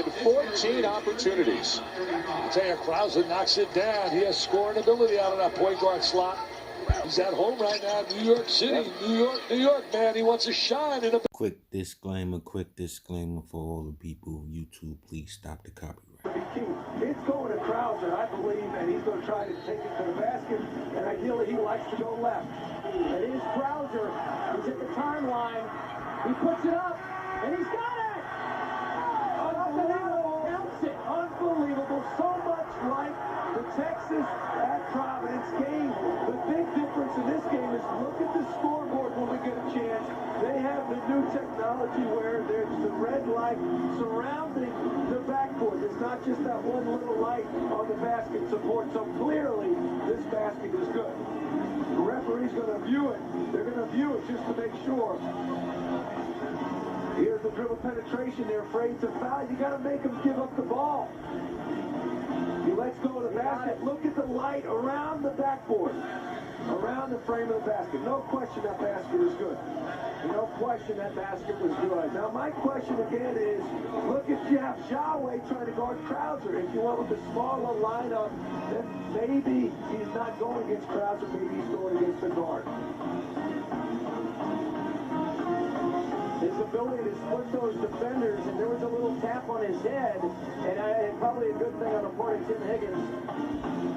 game, 14 opportunities. Taya Krause knocks it down. He has scoring ability out of that point guard slot. He's at home right now in New York City. New York, man. He wants to shine in a... Quick disclaimer for all the people of YouTube. Please stop the copyright. It's going to Krauser, I believe, and he's going to try to take it to the basket, and ideally he likes to go left. It is Krauser. He's at the timeline. He puts it up, and he's got it! Unbelievable. So much like the Texas at Providence game. The big difference in this game is look at the scoreboard when we get a chance. They have the new technology where there's the red light surrounding the backboard. It's not just that one little light on the basket support. So clearly, this basket is good. The referee's going to view it. They're going to view it just to make sure. Here's the dribble penetration. They're afraid to foul. You got to make them give up the ball. He lets go of the basket. Look at the light around the backboard, around the frame of the basket. No question that basket is good. No question that basket was good. Now, my question again is, look at Jeff Jaway trying to guard Krauser. If you went with the smaller lineup, then maybe he's not going against Krauser. Maybe he's going against the guard. His ability to split those defenders, and there was a little tap on his head, and probably a good thing on the part of Tim Higgins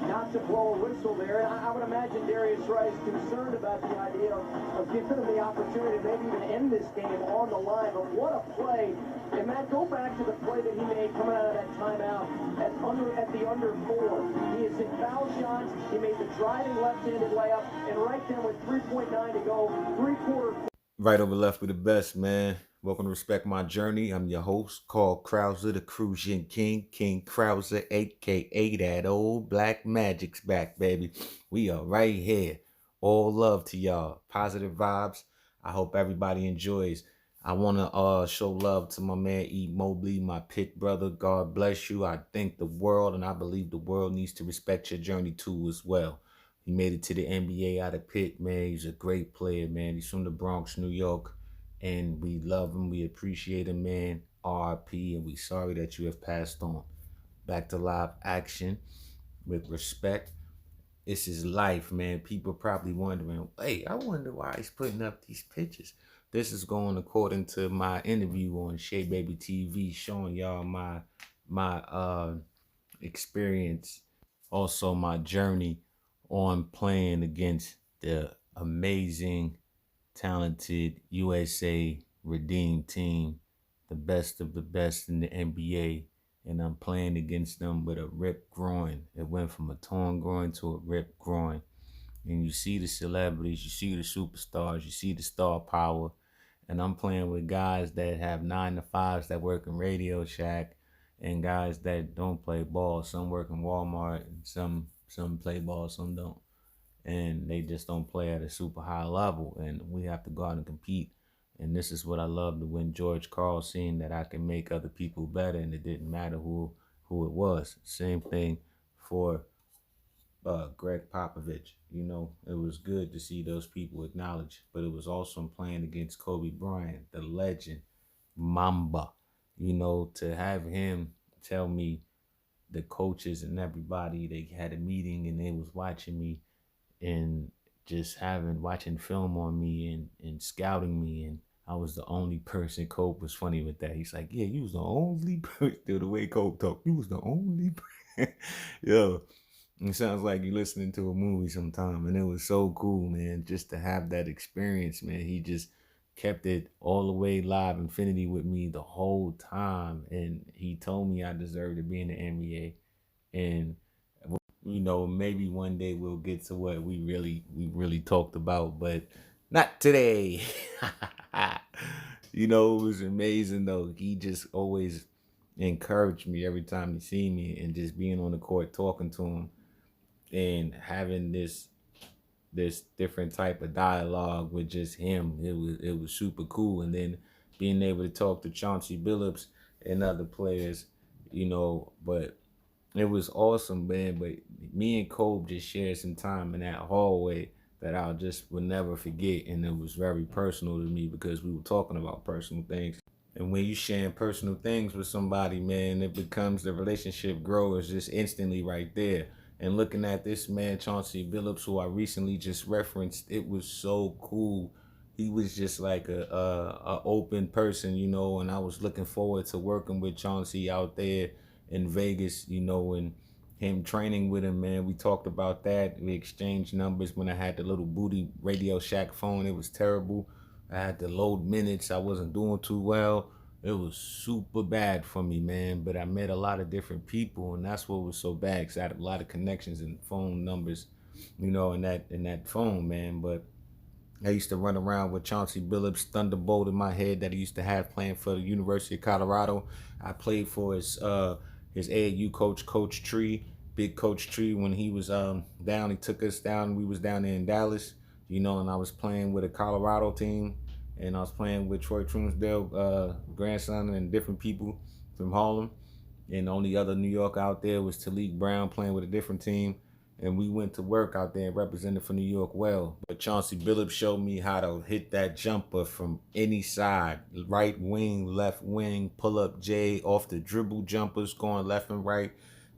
not to blow a whistle there. I would imagine Darius Rice concerned about the idea of giving him the opportunity to maybe even end this game on the line. But what a play. And Matt, go back to the play that he made coming out of that timeout at the under 4. He has hit foul shots. He made the driving left-handed layup, and right then with 3.9 to go, three-quarter. Right over left with the best, man. Welcome to Respect My Journey. I'm your host, Carl Krauser, the Crucian King, King Krauser, a.k.a. that old Black Magic's back, baby. We are right here. All love to y'all. Positive vibes. I hope everybody enjoys. I want to show love to my man, E. Mobley, my pit brother. God bless you. I think the world, and I believe the world needs to respect your journey too as well. He made it to the NBA out of Pitt, man. He's a great player, man. He's from the Bronx, New York, and we love him. We appreciate him, man. RIP, and we sorry that you have passed on. Back to live action with respect. This is life, man. People probably wondering, hey, I wonder why he's putting up these pictures. This is going according to my interview on Shea Baby TV, showing y'all my experience, also my journey on playing against the amazing, talented USA Redeem team, the best of the best in the NBA, and I'm playing against them with a ripped groin. It went from a torn groin to a ripped groin. And you see the celebrities, you see the superstars, you see the star power, and I'm playing with guys that have 9-to-5s that work in Radio Shack, and guys that don't play ball. Some work in Walmart, and some play ball, some don't. And they just don't play at a super high level. And we have to go out and compete. And this is what I love to win George Karl, seeing that I can make other people better, and it didn't matter who it was. Same thing for Greg Popovich. You know, it was good to see those people acknowledged, but it was awesome playing against Kobe Bryant, the legend, Mamba. You know, to have him tell me, the coaches and everybody, they had a meeting and they was watching me and just watching film on me and scouting me, and I was the only person. Cope was funny with that. He's like, yeah, you was the only person. The way Cope talked, you was the only person. Yo, it sounds like you're listening to a movie sometime, and it was so cool, man, just to have that experience, man. He just kept it all the way live infinity with me the whole time, and he told me I deserved to be in the NBA. And you know, maybe one day we'll get to what we really talked about, but not today. You know, it was amazing though. He just always encouraged me every time he see me, and just being on the court talking to him and having this different type of dialogue with just him. It was super cool. And then being able to talk to Chauncey Billups and other players, you know, but it was awesome, man. But me and Kobe just shared some time in that hallway that I will never forget. And it was very personal to me because we were talking about personal things. And when you sharing personal things with somebody, man, it becomes the relationship grows just instantly right there. And looking at this man, Chauncey Billups, who I recently just referenced, it was so cool. He was just like a open person, you know, and I was looking forward to working with Chauncey out there in Vegas, you know, and him training with him, man. We talked about that. We exchanged numbers when I had the little booty Radio Shack phone. It was terrible. I had to load minutes. I wasn't doing too well. It was super bad for me, man. But I met a lot of different people, and that's what was so bad, because I had a lot of connections and phone numbers, you know, in that phone, man. But I used to run around with Chauncey Billups, Thunderbolt in my head that he used to have playing for the University of Colorado. I played for his AAU coach, Coach Tree, big Coach Tree. When he was down, he took us down. We was down there in Dallas, you know, and I was playing with a Colorado team, and I was playing with Troy Truesdale, grandson, and different people from Harlem. And the only other New York out there was Talik Brown playing with a different team. And we went to work out there and represented for New York well. But Chauncey Billups showed me how to hit that jumper from any side. Right wing, left wing, pull up J, off the dribble jumpers, going left and right.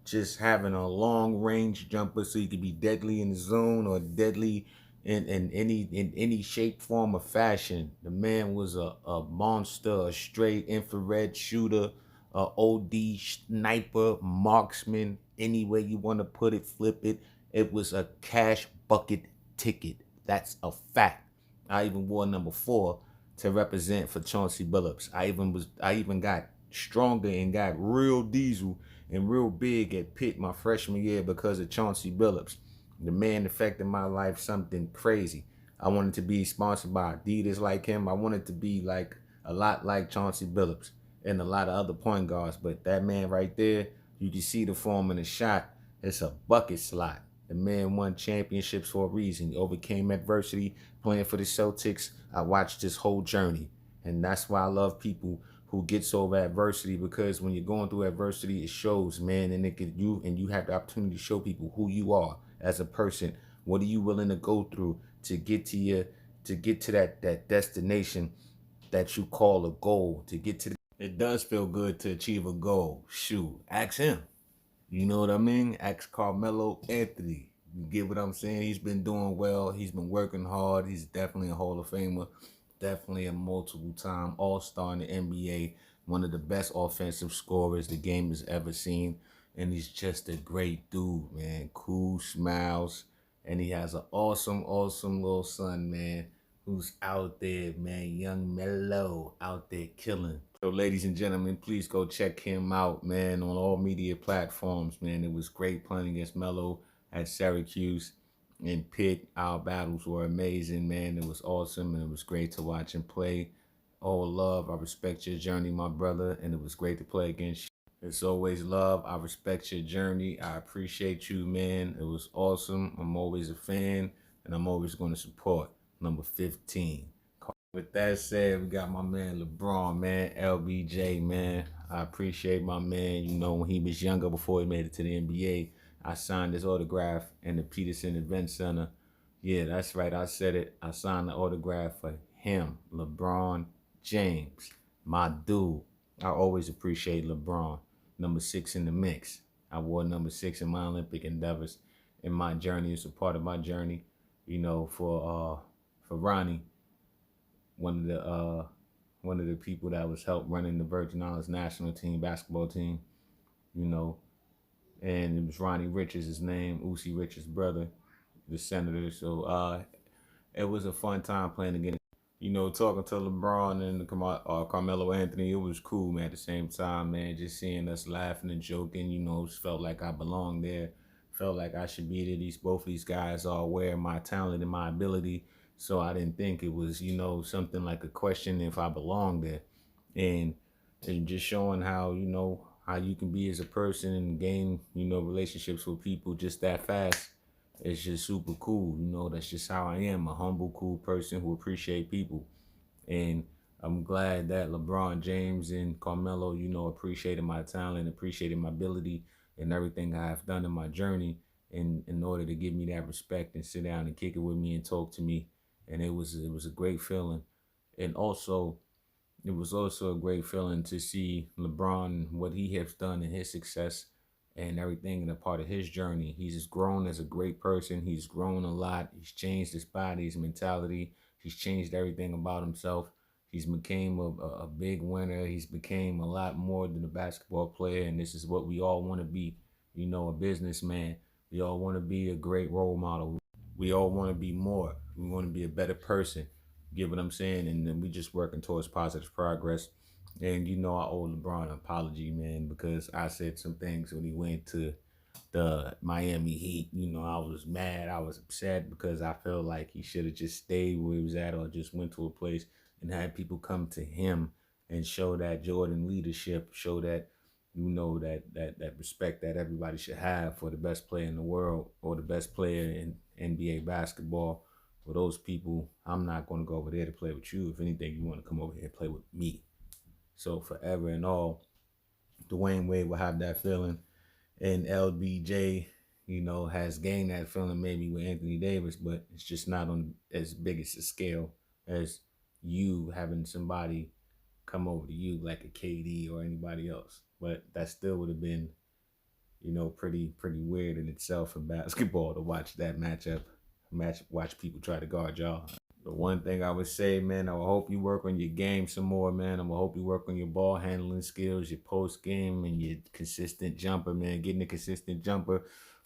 Just having a long range jumper so you could be deadly in the zone or deadly in any shape, form, or fashion. The man was a monster, a straight infrared shooter, a OD sniper, marksman, any way you want to put it, flip it. It was a cash bucket ticket. That's a fact. I even wore number 4 to represent for Chauncey Billups. I even got stronger and got real diesel and real big at Pitt my freshman year because of Chauncey Billups. The man affected my life something crazy. I wanted to be sponsored by Adidas like him. I wanted to be like a lot like Chauncey Billups and a lot of other point guards. But that man right there, you can see the form in the shot. It's a bucket slot. The man won championships for a reason. He overcame adversity playing for the Celtics. I watched his whole journey. And that's why I love people who gets over adversity, because when you're going through adversity, it shows, man, and you have the opportunity to show people who you are as a person. What are you willing to go through to get to that destination that you call a goal, to get to it does feel good to achieve a goal. Shoot, ask him. You know what I mean? Ask Carmelo Anthony. You get what I'm saying? He's been doing well. He's been working hard. He's definitely a Hall of Famer. Definitely a multiple-time All-Star in the NBA. One of the best offensive scorers the game has ever seen. And he's just a great dude, man. Cool, smiles. And he has an awesome, awesome little son, man, who's out there, man. Young Melo out there killing. So, ladies and gentlemen, please go check him out, man, on all media platforms, man. It was great playing against Melo at Syracuse and Pitt. Our battles were amazing, man. It was awesome, and it was great to watch him play. All love. I respect your journey, my brother, and it was great to play against you. It's always love. I respect your journey. I appreciate you, man. It was awesome. I'm always a fan, and I'm always going to support. Number 15. With that said, we got my man LeBron, man, LBJ, man. I appreciate my man. You know, when he was younger, before he made it to the NBA, I signed his autograph in the Peterson Event Center. Yeah, that's right. I said it. I signed the autograph for him, LeBron James, my dude. I always appreciate LeBron. Number 6 in the mix. I wore number 6 in my Olympic endeavors. In my journey, it's a part of my journey. You know, for Ronnie, one of the people that was helped running the Virgin Islands national team, basketball team, you know, and it was Ronnie Richards, his name, Uzi Richards' brother, the senator. So it was a fun time playing against, you know, talking to LeBron and Carmelo Anthony. It was cool, man. At the same time, man, just seeing us laughing and joking, you know, just felt like I belonged there. Felt like I should be there. Both of these guys are aware of my talent and my ability. So I didn't think it was, you know, something like a question if I belonged there. And just showing how, you know, how you can be as a person and gain, you know, relationships with people just that fast. It's just super cool. You know, that's just how I am. A humble, cool person who appreciate people. And I'm glad that LeBron James and Carmelo, you know, appreciated my talent, appreciated my ability and everything I've done in my journey in order to give me that respect and sit down and kick it with me and talk to me. And it was a great feeling. And also, it was also a great feeling to see LeBron, what he has done in his success and everything and a part of his journey. He's just grown as a great person. He's grown a lot. He's changed his body, his mentality. He's changed everything about himself. He's became a big winner. He's became a lot more than a basketball player. And this is what we all want to be, a businessman. We all want to be a great role model. We all want to be more. We want to be a better person. You get what I'm saying? And then we just working towards positive progress. And I owe LeBron an apology, man, because I said some things when he went to the Miami Heat. I was mad. I was upset because I felt like he should have just stayed where he was at or just went to a place and had people come to him and show that Jordan leadership, show that that respect that everybody should have for the best player in the world or the best player in NBA basketball. For those people, I'm not going to go over there to play with you. If anything, you want to come over here and play with me. So forever and all, Dwayne Wade will have that feeling, and LBJ, has gained that feeling maybe with Anthony Davis, but it's just not on as big as a scale as you having somebody come over to you like a KD or anybody else. But that still would have been, pretty weird in itself in basketball to watch that watch people try to guard y'all. The one thing I would say, man, I will hope you work on your game some more, man. I will hope you work on your ball handling skills, your post game, and your consistent jumper, man. Getting a consistent jumper.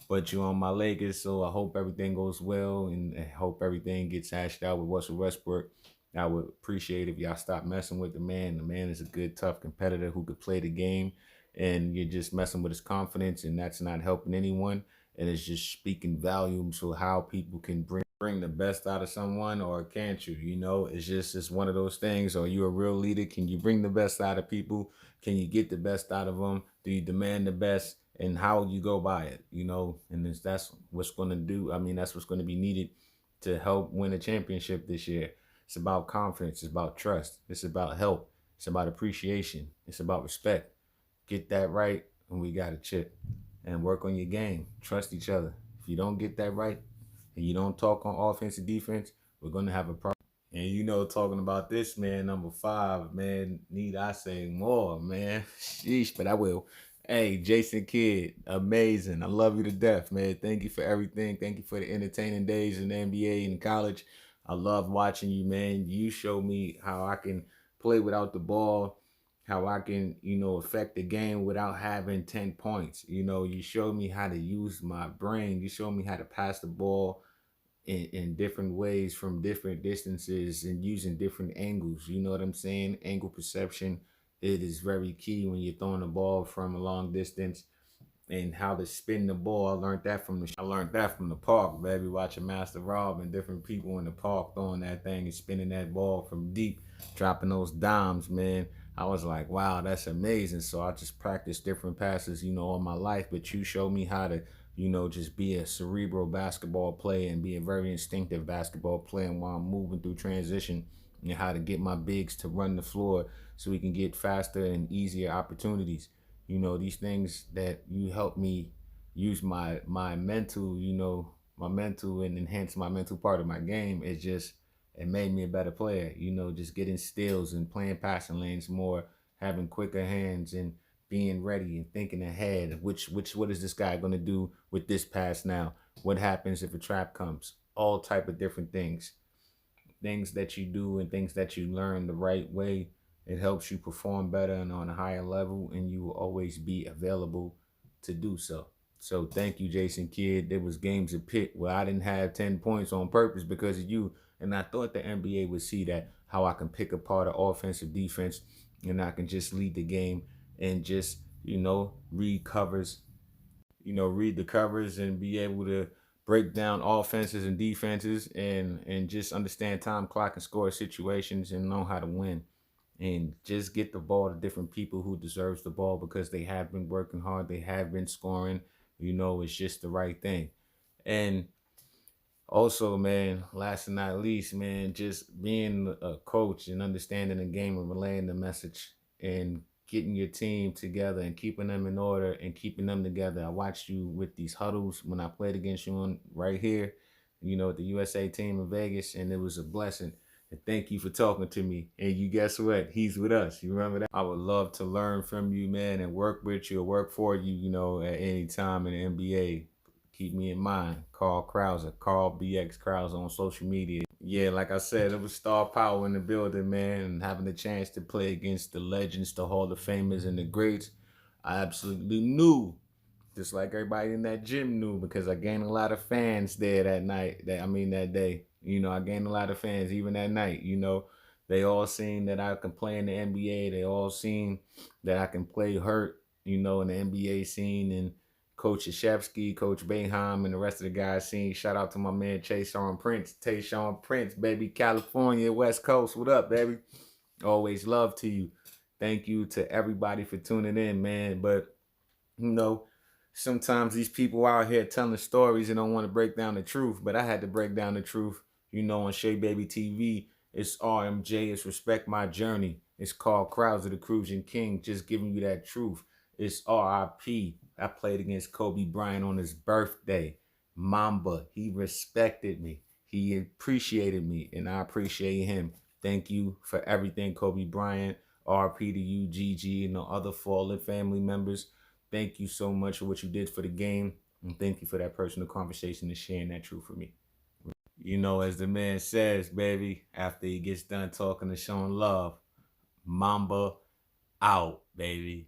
But you're on my Lakers, so I hope everything goes well, and I hope everything gets hashed out with Russell Westbrook. I would appreciate if y'all stop messing with the man. The man is a good, tough competitor who could play the game, and you're just messing with his confidence, and that's not helping anyone. And it's just speaking volumes to how people can bring the best out of someone, or can't you? It's one of those things. Are you a real leader? Can you bring the best out of people? Can you get the best out of them? Do you demand the best? And how you go by it, and that's what's going to do. I mean, that's what's going to be needed to help win a championship this year. It's about confidence. It's about trust. It's about help. It's about appreciation. It's about respect. Get that right, and we got a chip. And work on your game. Trust each other. If you don't get that right, and you don't talk on offense and defense, we're going to have a problem. And talking about this, man, number 5, man, need I say more, man? Sheesh, but I will. Hey, Jason Kidd, amazing. I love you to death, man. Thank you for everything. Thank you for the entertaining days in the NBA and college. I love watching you, man. You show me how I can play without the ball, how I can, affect the game without having 10 points. You show me how to use my brain. You show me how to pass the ball in different ways from different distances and using different angles. You know what I'm saying? Angle perception, it is very key when you're throwing the ball from a long distance, and how to spin the ball. I learned that from the park, baby, watching Master Rob and different people in the park throwing that thing and spinning that ball from deep, dropping those dimes, man. I was like, wow, that's amazing. So I just practiced different passes, all my life. But you showed me how to, just be a cerebral basketball player and be a very instinctive basketball player while I'm moving through transition, and how to get my bigs to run the floor so we can get faster and easier opportunities. These things that you help me use my mental, my mental, and enhance my mental part of my game. It made me a better player, just getting steals and playing passing lanes more, having quicker hands and being ready and thinking ahead. What is this guy going to do with this pass now? What happens if a trap comes? All type of different things that you do and things that you learn the right way. It helps you perform better and on a higher level, and you will always be available to do so. So thank you, Jason Kidd. There was games at Pitt where I didn't have 10 points on purpose because of you. And I thought the NBA would see that, how I can pick apart an offensive defense, and I can just lead the game and just, read the covers and be able to break down offenses and defenses and just understand time, clock, and score situations and know how to win. And just get the ball to different people who deserves the ball because they have been working hard. They have been scoring. It's just the right thing. And also, man, last and not least, man, just being a coach and understanding the game and relaying the message and getting your team together and keeping them in order and keeping them together. I watched you with these huddles when I played against you right here, with the USA team in Vegas, and it was a blessing. And thank you for talking to me. And you guess what? He's with us. You remember that? I would love to learn from you, man, and work with you or work for you, at any time in the NBA. Keep me in mind. Carl Krauser, Carl BX Krauser on social media. Yeah, like I said, it was star power in the building, man, and having the chance to play against the legends, the Hall of Famers, and the greats. I absolutely knew, just like everybody in that gym knew, because I gained a lot of fans there that night. That day. I gained a lot of fans even that night. They all seen that I can play in the NBA. They all seen that I can play hurt, in the NBA scene. And Coach Krzyzewski, Coach Boeheim, and the rest of the guys seen. Shout out to my man Tayshaun Prince. Tayshaun Prince, baby. California, West Coast. What up, baby? Always love to you. Thank you to everybody for tuning in, man. But, sometimes these people out here telling stories and don't want to break down the truth, but I had to break down the truth. On Shea Baby TV, it's RMJ, it's Respect My Journey. It's Carl Krauser, the Cruising King, just giving you that truth. It's RIP. I played against Kobe Bryant on his birthday. Mamba, he respected me. He appreciated me, and I appreciate him. Thank you for everything, Kobe Bryant. RIP to you, Gigi, and the other fallen family members. Thank you so much for what you did for the game. And thank you for that personal conversation and sharing that truth for me. As the man says, baby, after he gets done talking and showing love, Mamba out, baby.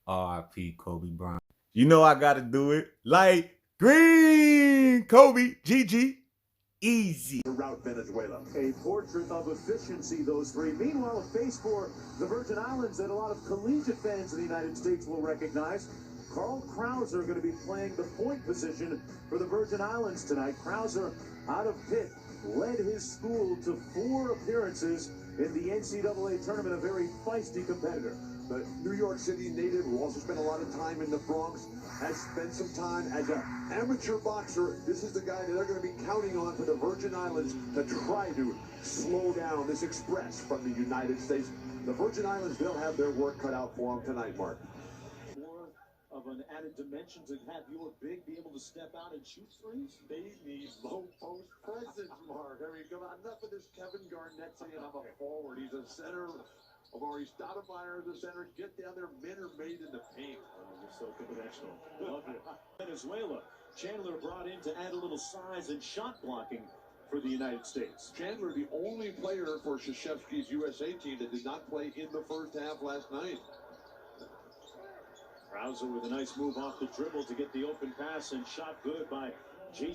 RIP Kobe Bryant. I got to do it. Light green, Kobe, Gigi. Easy. Route Venezuela. A portrait of efficiency, those three. Meanwhile, a face for the Virgin Islands that a lot of collegiate fans in the United States will recognize. Carl Krauser going to be playing the point position for the Virgin Islands tonight. Krauser, out of Pitt, led his school to 4 appearances in the NCAA tournament, a very feisty competitor. The New York City native who also spent a lot of time in the Bronx has spent some time as an amateur boxer. This is the guy that they're going to be counting on for the Virgin Islands to try to slow down this express from the United States. The Virgin Islands, they'll have their work cut out for them tonight, Mark. More of an added dimension to have your big be able to step out and shoot threes? They need low post presence, Mark. I mean, come on, enough of this Kevin Garnett saying I'm a forward. He's a center. Omari Stoudemire, the center, get down there. Men are made in the paint. Oh, you're so conventional. Love it. Venezuela. Chandler brought in to add a little size and shot blocking for the United States. Chandler, the only player for Krzyzewski's USA team that did not play in the first half last night. Krauser with a nice move off the dribble to get the open pass and shot good by Jason.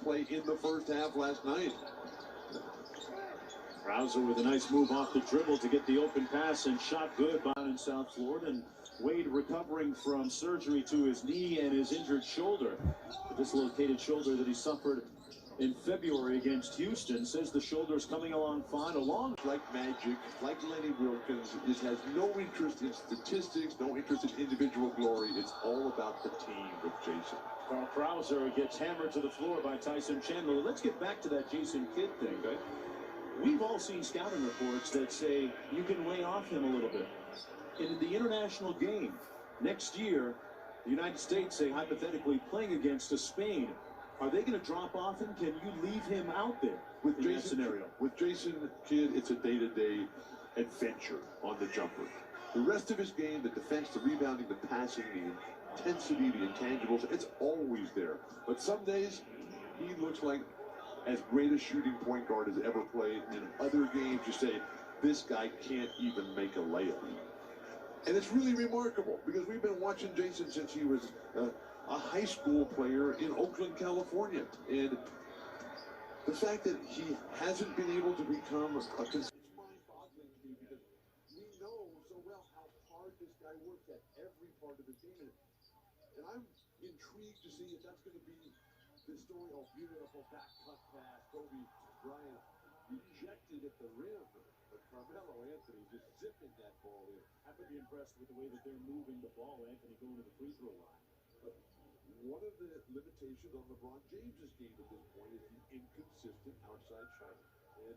Play in the first half last night. Krauser with a nice move off the dribble to get the open pass and shot good by in South Florida. And Wade recovering from surgery to his knee and his injured shoulder. The dislocated shoulder that he suffered in February against Houston, says the shoulder's coming along fine. Like Magic, like Lenny Wilkins, just has no interest in statistics, no interest in individual glory. It's all about the team with Jason. Carl Krauser gets hammered to the floor by Tyson Chandler. Let's get back to that Jason Kidd thing. Okay? We've all seen scouting reports that say you can lay off him a little bit. In the international game, next year, the United States, say hypothetically, playing against Spain. Are they going to drop off him? Can you leave him out there with in that scenario? With Jason Kidd, it's a day-to-day adventure on the jumper. The rest of his game, the defense, the rebounding, the passing, the intensity, the intangibles, it's always there. But some days, he looks like as great a shooting point guard as ever played. In other games, you say, this guy can't even make a layup. And it's really remarkable because we've been watching Jason since he was a high school player in Oakland, California. And the fact that he hasn't been able to become a consistent. It's mind-boggling to me because we know so well how hard this guy works at every part of the game. And I'm intrigued to see if that's going to be the story. Oh, beautiful back cut pass. Kobe Bryant rejected at the rim. But Carmelo Anthony just zipping that ball in. I'm pretty impressed with the way that they're moving the ball, Anthony, going to the free throw line. But one of the limitations on LeBron James's game at this point is the inconsistent outside shot. And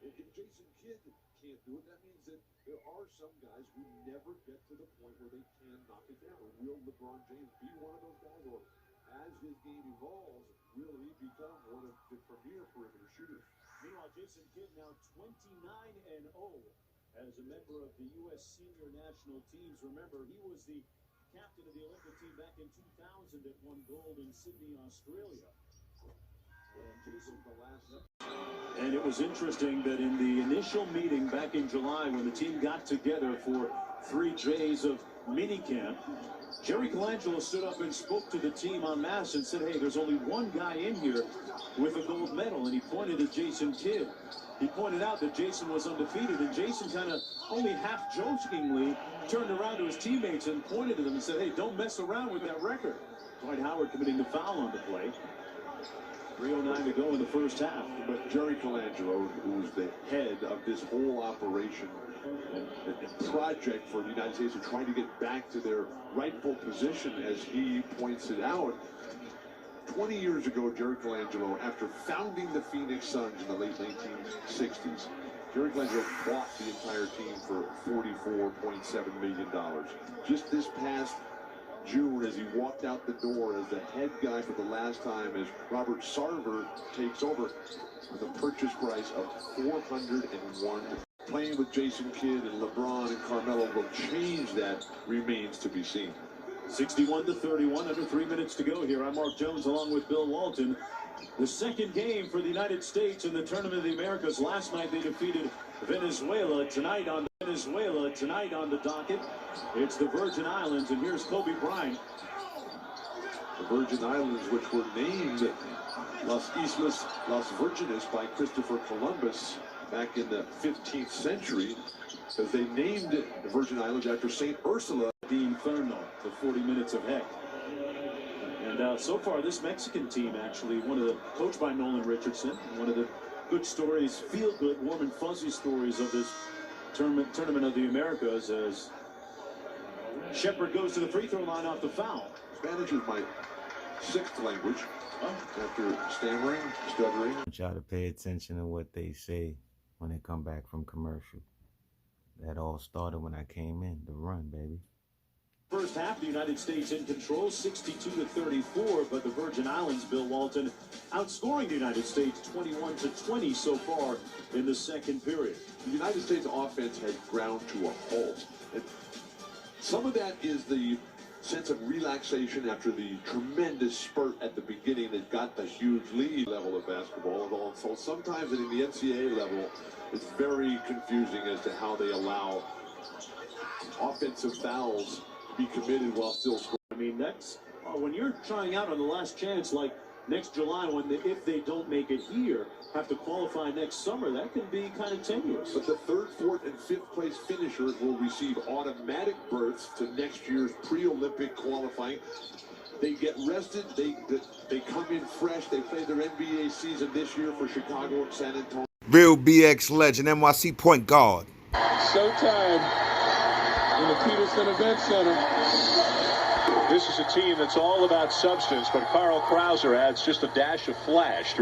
if Jason Kidd can't do it, that means that there are some guys who never get to the point where they can knock it down. Will LeBron James be one of those guys? Or as his game evolves, will he become one of the premier perimeter shooters? Meanwhile, Jason Kidd now 29-0 as a member of the U.S. senior national teams. Remember, he was the captain of the Olympic team back in 2000 that won gold in Sydney, Australia. And it was interesting that in the initial meeting back in July when the team got together for 3 days of minicamp, Jerry Colangelo stood up and spoke to the team en masse and said, hey, there's only one guy in here with a gold medal, and he pointed at Jason Kidd. He pointed out that Jason was undefeated, and Jason kind of only half-jokingly turned around to his teammates and pointed to them and said, hey, don't mess around with that record. Dwight Howard committing the foul on the play. 3:09 to go in the first half. But Jerry Colangelo, who's the head of this whole operation and project for the United States, and trying to get back to their rightful position, as he points it out. 20 years ago, Jerry Colangelo, after founding the Phoenix Suns in the late 1960s, Jerry Colangelo bought the entire team for $44.7 million. Just this past June, as he walked out the door as the head guy for the last time, as Robert Sarver takes over with a purchase price of $401. Playing with Jason Kidd and LeBron and Carmelo will change that, remains to be seen. 61-31, under 3 minutes to go here. I'm Mark Jones along with Bill Walton. The second game for the United States in the Tournament of the Americas. Last night they defeated Venezuela. Tonight on the docket, it's the Virgin Islands, and here's Kobe Bryant. The Virgin Islands, which were named Las Islas Las Virgenes by Christopher Columbus back in the 15th century, because they named the Virgin Islands after St. Ursula. The Inferno, the 40 minutes of heck. And so far, this Mexican team, actually, coached by Nolan Richardson, one of the good stories, feel-good, warm and fuzzy stories of this tournament of the Americas, as Shepard goes to the free throw line off the foul. Spanish is my 6th language. After stammering, stuttering. I want y'all to pay attention to what they say when they come back from commercial. That all started when I came in. The run, baby. First half, the United States in control, 62-34, but the Virgin Islands, Bill Walton, outscoring the United States 21-20 so far in the second period. The United States offense had ground to a halt. And some of that is the sense of relaxation after the tremendous spurt at the beginning that got the huge lead level of basketball. So sometimes in the NCAA level, it's very confusing as to how they allow offensive fouls be committed while still scoring. I mean, that's when you're trying out on the last chance, like next July, if they don't make it here, have to qualify next summer, that can be kind of tenuous. But the 3rd, 4th, and 5th place finishers will receive automatic berths to next year's pre-Olympic qualifying. They get rested, they come in fresh, they play their NBA season this year for Chicago and San Antonio. Real BX legend, NYC point guard. Showtime in the Peterson Event Center. This is a team that's all about substance, but Carl Krauser adds just a dash of flash to